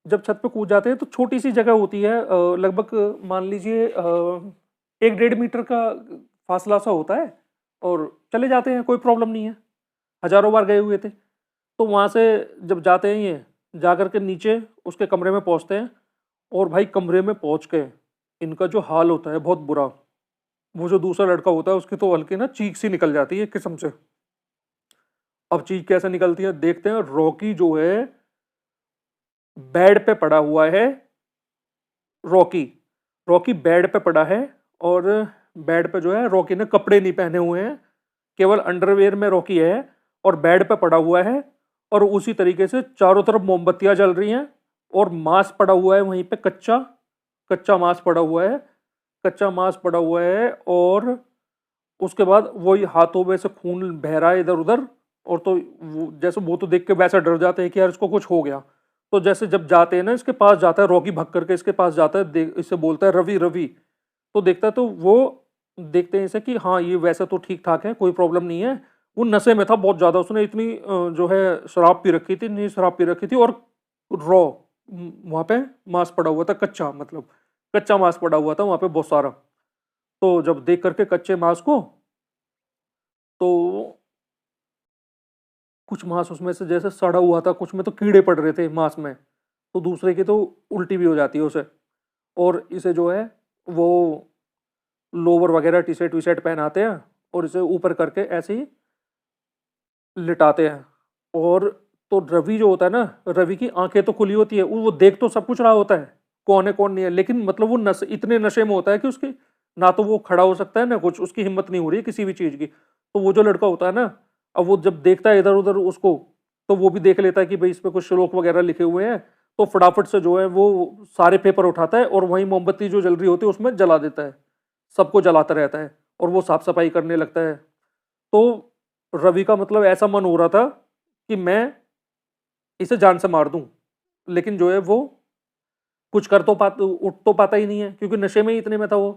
जब छत पे कूद जाते हैं तो छोटी सी जगह होती है, लगभग मान लीजिए 1-1.5 मीटर का फासला सा होता है, और चले जाते हैं, कोई प्रॉब्लम नहीं है, हजारों बार गए हुए थे। तो वहाँ से जब जाते हैं ये, जा कर के नीचे उसके कमरे में पहुँचते हैं, और भाई कमरे में पहुँच के इनका जो हाल होता है बहुत बुरा। वो जो दूसरा लड़का होता है उसकी तो हल्की ना चीख सी निकल जाती है एक किस्म से। अब चीख कैसे निकलती है देखते हैं, रॉकी जो है बेड पे पड़ा हुआ है। रॉकी रॉकी बेड पे पड़ा है, और बेड पे जो है रॉकी ने कपड़े नहीं पहने हुए हैं, केवल अंडरवेयर में रॉकी है, और बेड पे पड़ा हुआ है। और उसी तरीके से चारों तरफ मोमबत्तियां जल रही हैं, और मांस पड़ा हुआ है वहीं पे, कच्चा कच्चा मांस पड़ा हुआ है, कच्चा मांस पड़ा हुआ है। और उसके बाद वही हाथों में से खून बह रहा है इधर उधर। और तो वो जैसे वो तो देख के वैसा डर जाते हैं कि यार इसको कुछ हो गया। तो जैसे जब जाते हैं ना इसके पास जाता है रॉकी, भग करके इसके पास जाता है, इससे बोलता है रवि रवि। तो देखता है, तो वो देखते हैं इसे कि हाँ ये वैसे तो ठीक ठाक है, कोई प्रॉब्लम नहीं है। वो नशे में था बहुत ज़्यादा, उसने इतनी जो है शराब पी रखी थी, नहीं शराब पी रखी थी, और रॉ वहाँ पे मांस पड़ा हुआ था, कच्चा, मतलब कच्चा मांस पड़ा हुआ था वहाँ पे बहुत सारा। तो जब देख करके कच्चे मांस को, तो कुछ मांस उसमें से जैसे सड़ा हुआ था, कुछ में तो कीड़े पड़ रहे थे मांस में, तो दूसरे की तो उल्टी भी हो जाती है उसे। और इसे जो है वो लोवर वगैरह टी शर्ट वी शर्ट पहनाते हैं, और इसे ऊपर करके ऐसे ही लिटाते हैं। और तो रवि जो होता है ना, रवि की आंखें तो खुली होती है, वो देख तो सब कुछ रहा होता है कौन है कौन नहीं है, लेकिन मतलब वो इतने नशे में होता है कि उसकी ना तो वो खड़ा हो सकता है ना कुछ, उसकी हिम्मत नहीं हो रही है किसी भी चीज़ की। तो वो जो लड़का होता है ना, अब वो जब देखता है इधर उधर उसको, तो वो भी देख लेता है कि भाई इस पे कुछ श्लोक वगैरह लिखे हुए हैं। तो फटाफट से जो है वो सारे पेपर उठाता है, और वहीं मोमबत्ती जो जल रही होती है उसमें जला देता है, सबको जलाता रहता है, और वो साफ सफाई करने लगता है। तो रवि का मतलब ऐसा मन हो रहा था कि मैं इसे जान से मार दूं, लेकिन जो है वो कुछ कर तो पाता, उठ तो पाता ही नहीं है, क्योंकि नशे में ही इतने में था वो।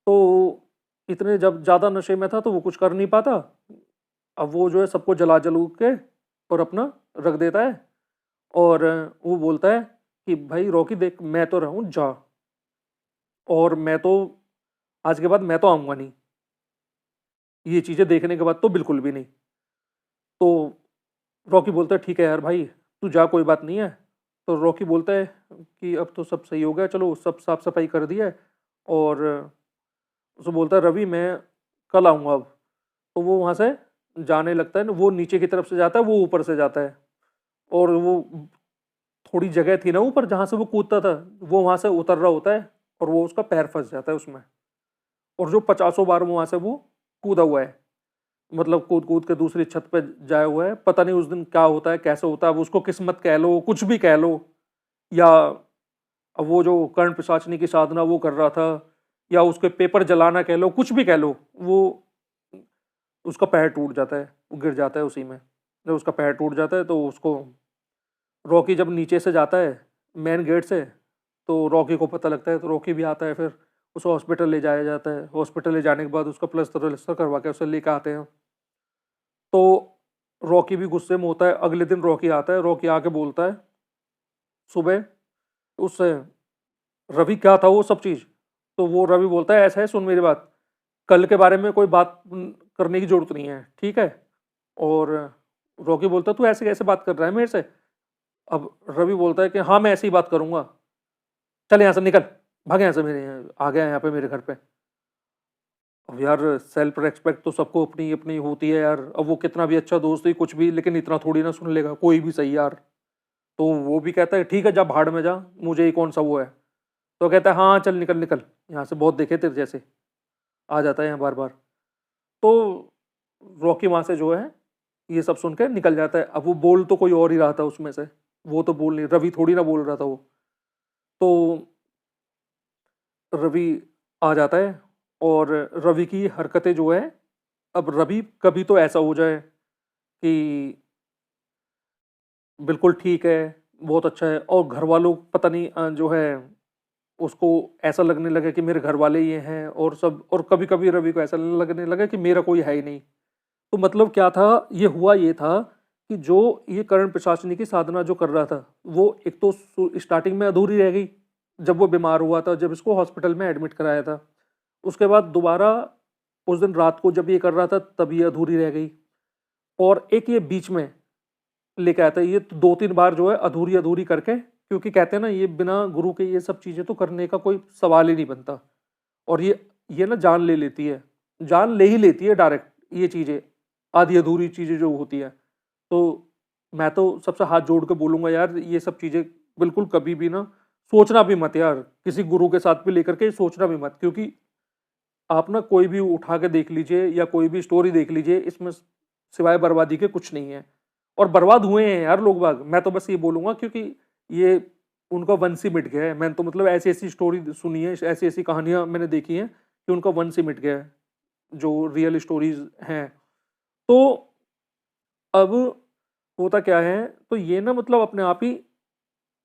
तो इतने जब ज़्यादा नशे में था तो वो कुछ कर नहीं पाता। अब वो जो है सबको जला जलू के और अपना रख देता है। और वो बोलता है कि भाई रॉकी देख, मैं तो रहूं जा, और मैं तो आज के बाद मैं तो आऊँगा नहीं, ये चीज़ें देखने के बाद तो बिल्कुल भी नहीं। तो रॉकी बोलता है ठीक है यार भाई, तू जा, कोई बात नहीं है। तो रॉकी बोलता है कि अब तो सब सही हो गया, चलो सब साफ सफाई कर दी है। और उसे बोलता है रवि मैं कल आऊँगा अब। तो वो वहाँ से जाने लगता है, वो नीचे की तरफ से जाता है, वो ऊपर से जाता है। और वो थोड़ी जगह थी ना ऊपर जहाँ से वो कूदता था, वो वहाँ से उतर रहा होता है, और वो उसका पैर फंस जाता है उसमें। और जो 50 बार वहाँ से वो कूदा हुआ है, मतलब कूद कूद के दूसरी छत पे जाया हुआ है, पता नहीं उस दिन क्या होता है कैसे होता है, अब उसको किस्मत कह लो, कुछ भी कह लो, या अब वो जो कर्ण पिशाचनी की साधना वो कर रहा था, या उसके पेपर जलाना कह लो, कुछ भी कह लो, वो उसका पैर टूट जाता है, वो गिर जाता है उसी में। जब उसका पैर टूट जाता है तो उसको, रॉकी जब नीचे से जाता है मेन गेट से, तो रॉकी को पता लगता है, तो रॉकी भी आता है फिर, उसे हॉस्पिटल ले जाया जाता है। हॉस्पिटल ले जाने के बाद उसका प्लास्टर व्लास्टर करवा के उसे लेकर आते हैं। तो रॉकी भी गुस्से में होता है। अगले दिन रॉकी आता है, रॉकी आके बोलता है सुबह उससे, रवि क्या था वो सब चीज़। तो वो रवि बोलता है ऐसा है, सुन मेरी बात, कल के बारे में कोई बात करने की जरूरत नहीं है, ठीक है। और रॉकी बोलता है तू ऐसे कैसे बात कर रहा है मेरे से। अब रवि बोलता है कि हाँ मैं ऐसी ही बात करूंगा, चल यहाँ से निकल, भाग यहाँ से, आ गया यहाँ पे मेरे घर पे। अब यार सेल्फ रेस्पेक्ट तो सबको अपनी अपनी होती है यार। अब वो कितना भी अच्छा दोस्त ही कुछ भी, लेकिन इतना थोड़ी ना सुन लेगा कोई भी सही यार। तो वो भी कहता है ठीक है जा भाड़ में जा, मुझे ही कौन सा वो है। तो कहता है हाँ चल निकल निकल यहाँ से, बहुत देखे तेरे जैसे, आ जाता है यहाँ बार बार। तो रॉकी वहाँ से जो है ये सब सुन के निकल जाता है। अब वो बोल तो कोई और ही रहा था उसमें से, वो तो बोल नहीं, रवि थोड़ी ना बोल रहा था वो। तो रवि आ जाता है और रवि की हरकतें जो है, अब रवि कभी तो ऐसा हो जाए कि बिल्कुल ठीक है, बहुत अच्छा है, और घर वालों पता नहीं जो है उसको ऐसा लगने लगे कि मेरे घर वाले ये हैं और सब, और कभी कभी रवि को ऐसा लगने लगा कि मेरा कोई है ही नहीं। तो मतलब क्या था, ये हुआ ये था कि जो ये कर्ण पिशाचिनी की साधना जो कर रहा था, वो एक तो स्टार्टिंग में अधूरी रह गई जब वो बीमार हुआ था, जब इसको हॉस्पिटल में एडमिट कराया था। उसके बाद दोबारा उस दिन रात को जब ये कर रहा था तब ये अधूरी रह गई, और एक ये बीच में लेके आता है। ये तो 2-3 बार जो है अधूरी अधूरी करके, क्योंकि कहते हैं ना ये बिना गुरु के ये सब चीज़ें तो करने का कोई सवाल ही नहीं बनता। और ये ना जान ले लेती है, जान ले ही लेती है डायरेक्ट ये चीज़ें, आधी अधूरी चीज़ें जो होती है। तो मैं तो सबसे हाथ जोड़ के बोलूँगा यार, ये सब चीज़ें बिल्कुल कभी भी ना सोचना भी मत यार, किसी गुरु के साथ भी लेकर के सोचना भी मत। क्योंकि आप ना कोई भी उठा के देख लीजिए या कोई भी स्टोरी देख लीजिए, इसमें सिवाय बर्बादी के कुछ नहीं है। और बर्बाद हुए हैं यार लोग बाग, मैं तो बस ये बोलूँगा, क्योंकि ये उनका वंश ही मिट गया है। मैंने तो मतलब ऐसी ऐसी स्टोरी सुनी है, ऐसी ऐसी कहानियाँ मैंने देखी हैं कि उनका वंश ही मिट गया है, जो रियल स्टोरीज हैं। तो अब होता क्या है, तो ये ना मतलब अपने आप ही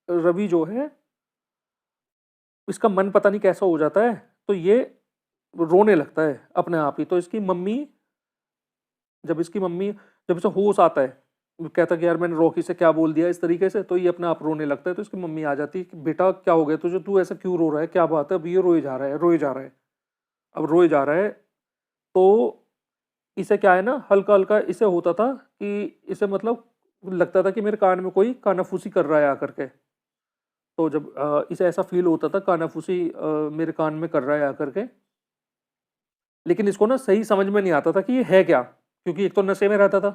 रवि जो है, इसका मन पता नहीं कैसा हो जाता है, तो ये रोने लगता है अपने आप ही। तो इसकी मम्मी, जब इसे होश आता है, वो कहता है कि यार मैंने रॉकी से क्या बोल दिया इस तरीके से, तो ये अपने आप रोने लगता है। तो इसकी मम्मी आ जाती है कि बेटा क्या हो गया तुझे, तू ऐसा क्यों रो रहा है, क्या बात है। अब ये रोए जा रहा है, रोए जा रहा है, अब रोए जा रहा है। तो इसे क्या है ना, हल्का हल्का इसे होता था कि इसे मतलब लगता था कि मेरे कान में कोई कानाफूसी कर रहा है आकर के। तो जब इसे ऐसा फील होता था कानाफूसी मेरे कान में कर रहा है आकर के, लेकिन इसको ना सही समझ में नहीं आता था कि ये है क्या, क्योंकि एक तो नशे में रहता था,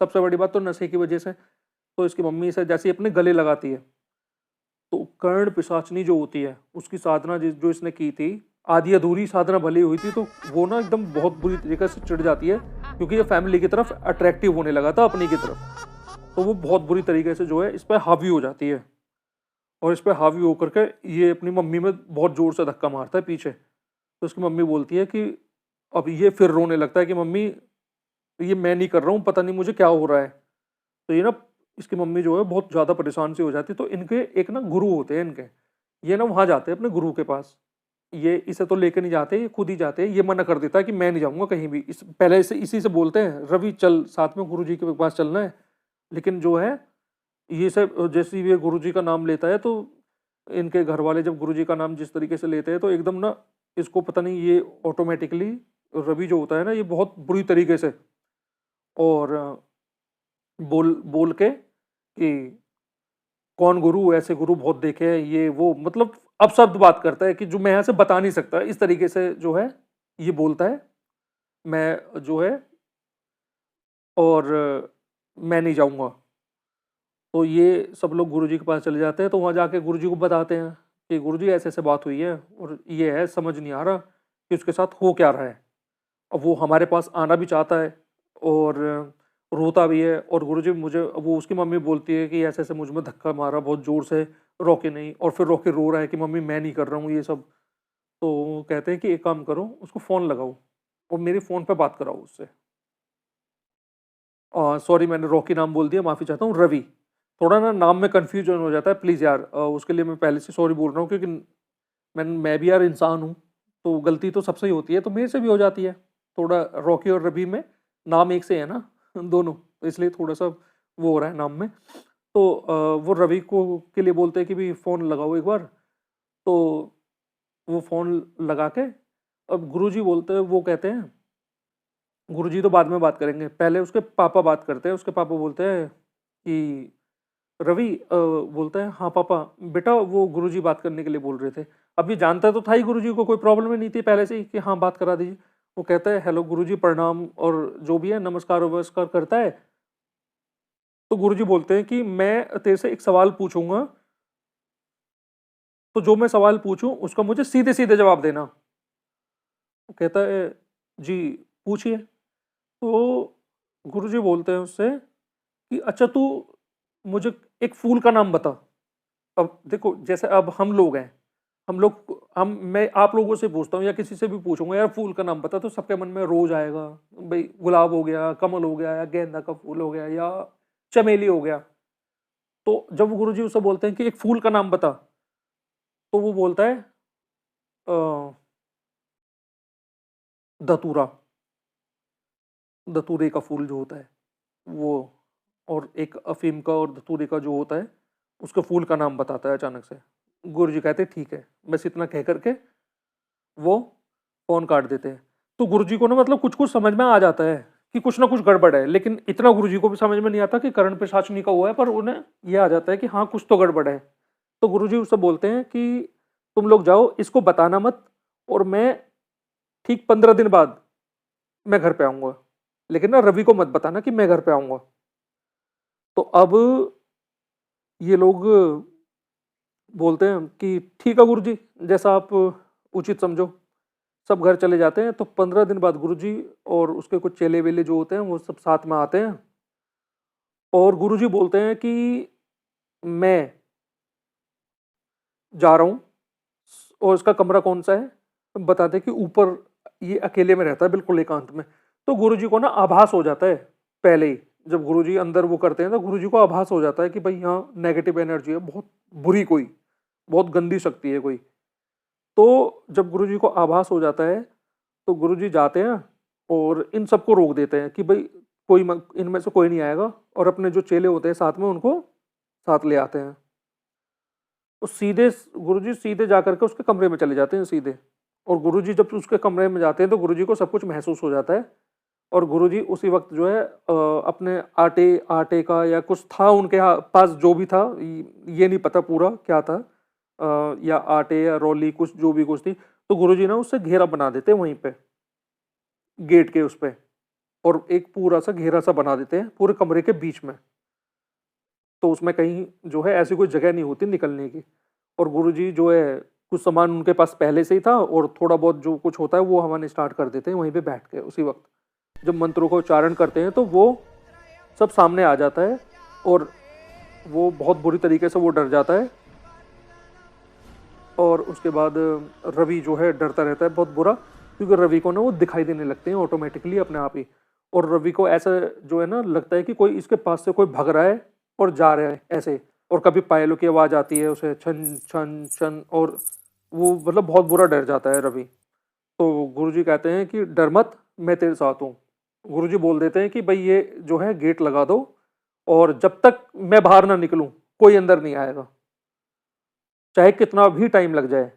सबसे बड़ी बात तो नशे की वजह से। तो इसकी मम्मी इसे जैसे ही अपने गले लगाती है, तो कर्ण पिशाचनी जो होती है उसकी साधना जो इसने की थी, आधी अधूरी साधना भली हुई थी, तो वो ना एकदम बहुत बुरी तरीके से चिढ़ जाती है, क्योंकि ये फैमिली की तरफ अट्रैक्टिव होने लगा था अपनी की तरफ। तो वो बहुत बुरी तरीके से जो है इस पर हावी हो जाती है, और इस पर हावी होकर के ये अपनी मम्मी में बहुत जोर से धक्का मारता है पीछे। तो उसकी मम्मी बोलती है कि अब ये फिर रोने लगता है कि मम्मी ये मैं नहीं कर रहा हूँ, पता नहीं मुझे क्या हो रहा है। तो ये ना इसकी मम्मी जो है बहुत ज़्यादा परेशान सी हो जाती है। तो इनके एक ना गुरु होते हैं इनके, ये ना वहाँ जाते हैं अपने गुरु के पास। ये इसे तो लेके नहीं जाते, ये खुद ही जाते हैं। ये मना कर देता है कि मैं नहीं जाऊँगा कहीं भी। पहले से इसी से बोलते हैं रवि चल साथ में गुरु जी के पास चलना है, लेकिन जो है ये सब जैसे ही ये गुरु जी का नाम लेता है, तो इनके घर वाले जब गुरु जी का नाम जिस तरीके से लेते हैं, तो एकदम ना इसको पता नहीं, ये ऑटोमेटिकली रवि जो होता है ना, ये बहुत बुरी तरीके से और बोल बोल के कि कौन गुरु, ऐसे गुरु बहुत देखे हैं, ये वो मतलब अब शब्द बात करता है कि जो मैं यहाँ से बता नहीं सकता, इस तरीके से जो है ये बोलता है। मैं जो है और मैं नहीं जाऊँगा। तो ये सब लोग गुरुजी के पास चले जाते हैं। तो वहाँ जाके गुरुजी को बताते हैं कि गुरुजी ऐसे ऐसे बात हुई है, और ये है समझ नहीं आ रहा कि उसके साथ हो क्या रहा है। अब वो हमारे पास आना भी चाहता है और रोता भी है। और गुरुजी मुझे, वो उसकी मम्मी बोलती है कि ऐसे ऐसे मुझ में धक्का मारा बहुत ज़ोर से, रॉकी नहीं। और फिर रॉकी रो रहा है कि मम्मी मैं नहीं कर रहा हूँ ये सब। तो वो कहते हैं कि एक काम करो, उसको फ़ोन लगाओ और मेरे फ़ोन पे बात कराओ उससे। सॉरी मैंने रॉकी नाम बोल दिया, माफ़ी चाहता हूँ, रवि। थोड़ा ना नाम में कन्फ्यूजन हो जाता है, प्लीज़ यार उसके लिए मैं पहले से सॉरी बोल रहा हूँ, क्योंकि मैं भी यार इंसान हूँ। तो गलती तो सबसे ही होती है, तो मेरे से भी हो जाती है। थोड़ा रॉकी और रवि में नाम एक से है ना दोनों, तो इसलिए थोड़ा-सा वो हो रहा है नाम में। तो वो रवि को के लिए बोलते हैं कि भई फ़ोन लगाओ एक बार, तो वो फ़ोन लगा के अब गुरुजी बोलते हैं, वो कहते हैं गुरुजी तो बाद में बात करेंगे, पहले उसके पापा बात करते हैं। उसके पापा बोलते हैं कि रवि बोलता है, हाँ पापा, बेटा वो गुरुजी बात करने के लिए बोल रहे थे। अब ये जानता तो था ही गुरुजी को, कोई प्रॉब्लम ही नहीं थी पहले से ही कि हाँ बात करा दीजिए। वो कहता है हेलो गुरुजी प्रणाम, और जो भी है नमस्कार वमस्कार करता है। तो गुरुजी बोलते हैं कि मैं तेरे से एक सवाल पूछूंगा, तो जो मैं सवाल पूछूं उसका मुझे सीधे सीधे जवाब देना। वो कहता है जी पूछिए। तो गुरुजी बोलते हैं उससे कि अच्छा तू मुझे एक फूल का नाम बता। अब देखो जैसे अब हम लोग हैं, हम मैं आप लोगों से पूछता हूँ या किसी से भी पूछूंगा यार फूल का नाम बता, तो सबके मन में रोज आएगा, भाई गुलाब हो गया, कमल हो गया, या गेंदा का फूल हो गया, या चमेली हो गया। तो जब गुरुजी उसे बोलते हैं कि एक फूल का नाम बता, तो वो बोलता है अ, धतूरा, धतूरे का फूल जो होता है वो। और एक अफीम का और धतूरे का जो होता है, उसके फूल का नाम बताता है अचानक से। गुरुजी कहते हैं ठीक है, बस इतना कह करके वो फोन काट देते हैं। तो गुरुजी को ना मतलब कुछ कुछ समझ में आ जाता है कि कुछ ना कुछ गड़बड़ है, लेकिन इतना गुरुजी को भी समझ में नहीं आता कि करण पिशाचनी का हुआ है, पर उन्हें यह आ जाता है कि हाँ कुछ तो गड़बड़ है। तो गुरुजी उससे बोलते हैं कि तुम लोग जाओ, इसको बताना मत, और मैं ठीक 15 दिन बाद मैं घर पे आऊंगा, लेकिन ना रवि को मत बताना कि मैं घर पे आऊंगा। तो अब ये लोग बोलते हैं कि ठीक है गुरुजी, जैसा आप उचित समझो। सब घर चले जाते हैं। तो 15 दिन बाद गुरुजी और उसके कुछ चेले वेले जो होते हैं वो सब साथ में आते हैं, और गुरुजी बोलते हैं कि मैं जा रहा हूँ, और इसका कमरा कौन सा है बताते हैं कि ऊपर, ये अकेले में रहता है बिल्कुल एकांत में। तो गुरुजी को ना आभास हो जाता है पहले ही, जब गुरुजी अंदर वो करते हैं तो गुरुजी को आभास हो जाता है कि भाई यहाँ नेगेटिव एनर्जी है, बहुत बुरी, कोई बहुत गंदी शक्ति है कोई। तो जब गुरुजी को आभास हो जाता है तो गुरुजी जाते हैं और इन सबको रोक देते हैं कि भाई कोई इनमें से कोई नहीं आएगा, और अपने जो चेले होते हैं साथ में उनको साथ ले आते हैं। तो सीधे गुरुजी सीधे जाकर के उसके कमरे में चले जाते हैं सीधे। और गुरुजी जब उसके कमरे में जाते हैं तो गुरुजी को सब कुछ महसूस हो जाता है, और गुरुजी उसी वक्त जो है अपने आटे आटे का या कुछ था उनके पास जो भी था, ये नहीं पता पूरा क्या था, या आटे या रोली कुछ जो भी कुछ थी। तो गुरुजी ना उससे घेरा बना देते हैं वहीं पे, गेट के उस पे, और एक पूरा सा घेरा सा बना देते हैं पूरे कमरे के बीच में। तो उसमें कहीं जो है ऐसी कोई जगह नहीं होती निकलने की। और गुरुजी जो है कुछ सामान उनके पास पहले से ही था, और थोड़ा बहुत जो कुछ होता है वो हवन स्टार्ट कर देते हैं वहीं पे बैठ के। उसी वक्त जब मंत्रों का उच्चारण करते हैं तो वो सब सामने आ जाता है, और वो बहुत बुरी तरीके से वो डर जाता है। और उसके बाद रवि जो है डरता रहता है बहुत बुरा, क्योंकि रवि को ना वो दिखाई देने लगते हैं ऑटोमेटिकली अपने आप ही। और रवि को ऐसा जो है ना लगता है कि कोई इसके पास से कोई भाग रहा है और जा रहा है ऐसे। और कभी पायलों की आवाज़ आती है उसे, छन छन छन, और वो मतलब बहुत बुरा डर जाता है रवि। तो गुरुजी कहते हैं कि डर मत, मैं तेरे साथ हूँ। गुरुजी बोल देते हैं कि भाई ये जो है गेट लगा दो, और जब तक मैं बाहर ना निकलूं कोई अंदर नहीं आएगा, चाहे कितना भी टाइम लग जाए।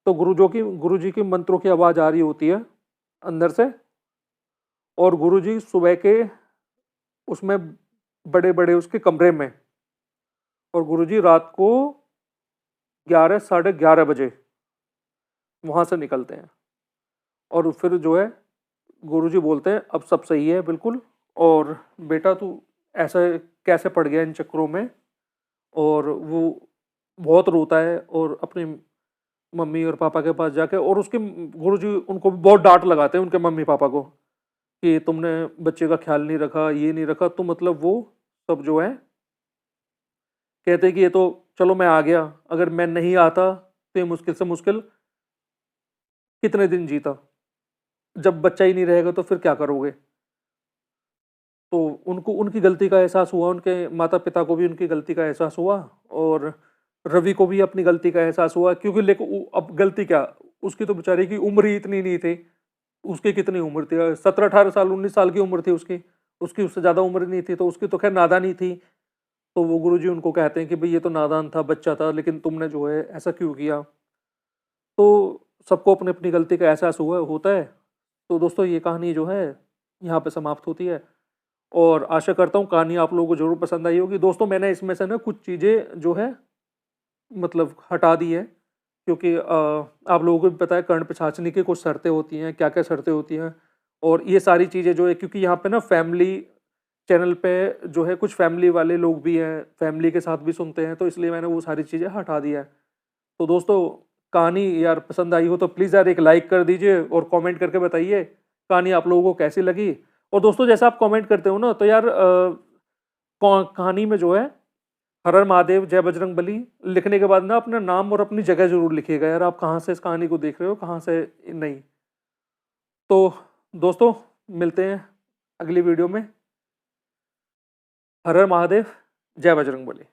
तो गुरुजी की मंत्रों की आवाज़ आ रही होती है अंदर से, और गुरुजी सुबह के उसमें बड़े बड़े उसके कमरे में, और गुरुजी रात को 11 11:30 बजे वहाँ से निकलते हैं। और फिर जो है गुरुजी बोलते हैं अब सब सही है बिल्कुल, और बेटा तू ऐसा कैसे पड़ गया इन चक्करों में। और वो बहुत रोता है, और अपनी मम्मी और पापा के पास जाके, और उसके गुरुजी उनको भी बहुत डांट लगाते हैं उनके मम्मी पापा को कि तुमने बच्चे का ख्याल नहीं रखा, ये नहीं रखा। तो मतलब वो सब जो है कहते हैं कि ये तो चलो मैं आ गया, अगर मैं नहीं आता तो ये मुश्किल से मुश्किल कितने दिन जीता, जब बच्चा ही नहीं रहेगा तो फिर क्या करोगे। तो उनको उनकी गलती का एहसास हुआ, उनके माता पिता को भी उनकी गलती का एहसास हुआ, और रवि को भी अपनी गलती का एहसास हुआ, क्योंकि लेकिन अब गलती क्या, उसकी तो बेचारे की उम्र ही इतनी नहीं थी। उसकी कितनी उम्र थी, 17-18 साल, 19 साल की उम्र थी उसकी। उसकी उससे ज़्यादा उम्र नहीं थी, तो उसकी तो खैर नादानी थी। तो वो गुरुजी उनको कहते हैं कि भाई ये तो नादान था, बच्चा था, लेकिन तुमने जो है ऐसा क्यों किया। तो सबको अपनी अपनी गलती का एहसास हुआ होता है। तो दोस्तों ये कहानी जो है यहाँ पे समाप्त होती है, और आशा करता हूँ कहानी आप लोगों को ज़रूर पसंद आई होगी। दोस्तों मैंने इसमें से ना कुछ चीज़ें जो है मतलब हटा दी है, क्योंकि आप लोगों को भी पता है कर्ण पिशाचनी की कुछ शर्तें होती हैं, क्या क्या शर्तें होती हैं, और ये सारी चीज़ें जो है, क्योंकि यहाँ पे ना फैमिली चैनल पे जो है कुछ फैमिली वाले लोग भी हैं, फैमिली के साथ भी सुनते हैं, तो इसलिए मैंने वो सारी चीज़ें हटा दिया है। तो दोस्तों कहानी यार पसंद आई हो तो प्लीज़ यार एक लाइक कर दीजिए, और कमेंट करके बताइए कहानी आप लोगों को कैसी लगी। और दोस्तों जैसा आप कमेंट करते हो ना, तो यार कहानी में जो है हर हर महादेव जय बजरंग बली लिखने के बाद ना अपना नाम और अपनी जगह जरूर लिखिएगा यार, आप कहाँ से इस कहानी को देख रहे हो, कहाँ से नहीं। तो दोस्तों मिलते हैं अगली वीडियो में। हर हर महादेव जय बजरंग बली।